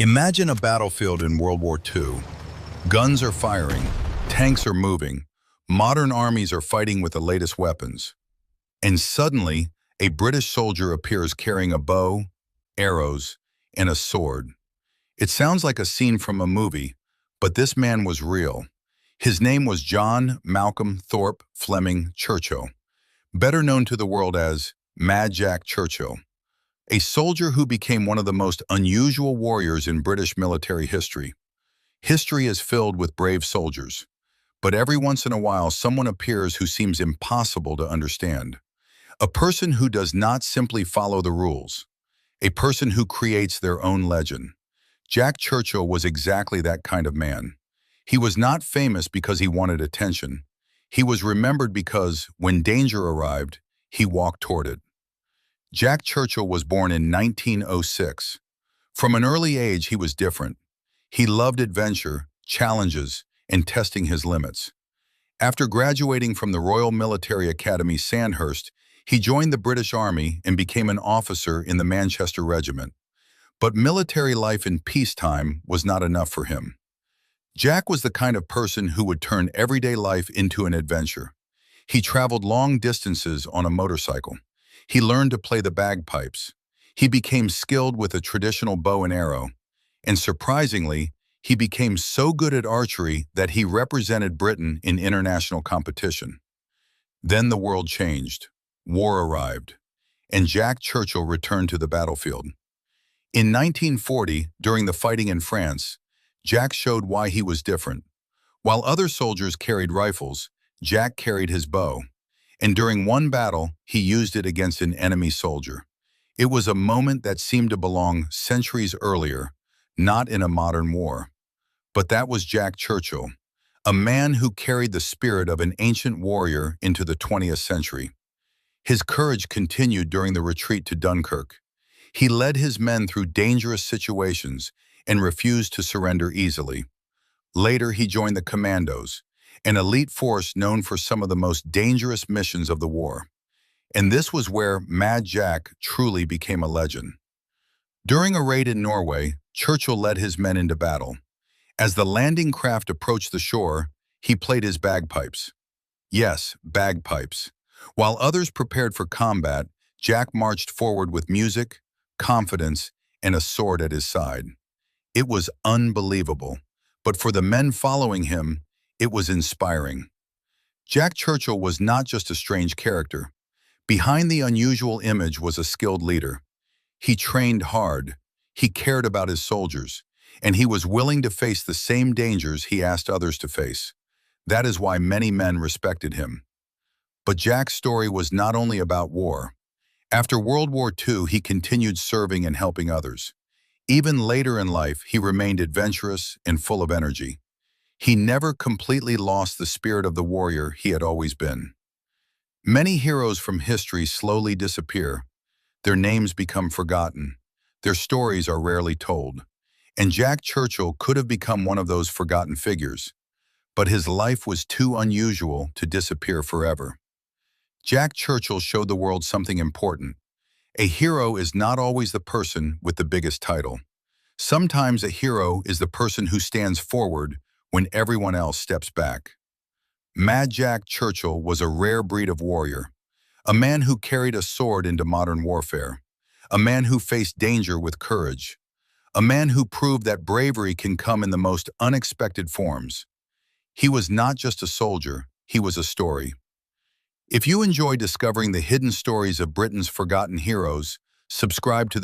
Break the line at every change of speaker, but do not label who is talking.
Imagine a battlefield in World War II. Guns are firing, tanks are moving, modern armies are fighting with the latest weapons. And suddenly, a British soldier appears carrying a bow, arrows, and a sword. It sounds like a scene from a movie, but this man was real. His name was John Malcolm Thorpe Fleming Churchill, better known to the world as Mad Jack Churchill, a soldier who became one of the most unusual warriors in British military history. History is filled with brave soldiers, but every once in a while someone appears who seems impossible to understand. A person who does not simply follow the rules. A person who creates their own legend. Jack Churchill was exactly that kind of man. He was not famous because he wanted attention. He was remembered because, when danger arrived, he walked toward it. Jack Churchill was born in 1906. From an early age, he was different. He loved adventure, challenges, and testing his limits. After graduating from the Royal Military Academy Sandhurst, he joined the British Army and became an officer in the Manchester Regiment. But military life in peacetime was not enough for him. Jack was the kind of person who would turn everyday life into an adventure. He traveled long distances on a motorcycle. He learned to play the bagpipes. He became skilled with a traditional bow and arrow. And surprisingly, he became so good at archery that he represented Britain in international competition. Then the world changed. War arrived, and Jack Churchill returned to the battlefield. In 1940, during the fighting in France, Jack showed why he was different. While other soldiers carried rifles, Jack carried his bow. And during one battle, he used it against an enemy soldier. It was a moment that seemed to belong centuries earlier, not in a modern war. But that was Jack Churchill, a man who carried the spirit of an ancient warrior into the 20th century. His courage continued during the retreat to Dunkirk. He led his men through dangerous situations and refused to surrender easily. Later, he joined the Commandos, an elite force known for some of the most dangerous missions of the war. And this was where Mad Jack truly became a legend. During a raid in Norway, Churchill led his men into battle. As the landing craft approached the shore, he played his bagpipes. Yes, bagpipes. While others prepared for combat, Jack marched forward with music, confidence, and a sword at his side. It was unbelievable, but for the men following him, it was inspiring. Jack Churchill was not just a strange character. Behind the unusual image was a skilled leader. He trained hard, he cared about his soldiers, and he was willing to face the same dangers he asked others to face. That is why many men respected him. But Jack's story was not only about war. After World War II, he continued serving and helping others. Even later in life, he remained adventurous and full of energy. He never completely lost the spirit of the warrior he had always been. Many heroes from history slowly disappear. Their names become forgotten. Their stories are rarely told. And Jack Churchill could have become one of those forgotten figures. But his life was too unusual to disappear forever. Jack Churchill showed the world something important. A hero is not always the person with the biggest title. Sometimes a hero is the person who stands forward when everyone else steps back. Mad Jack Churchill was a rare breed of warrior, a man who carried a sword into modern warfare, a man who faced danger with courage, a man who proved that bravery can come in the most unexpected forms. He was not just a soldier, he was a story. If you enjoy discovering the hidden stories of Britain's forgotten heroes, subscribe to the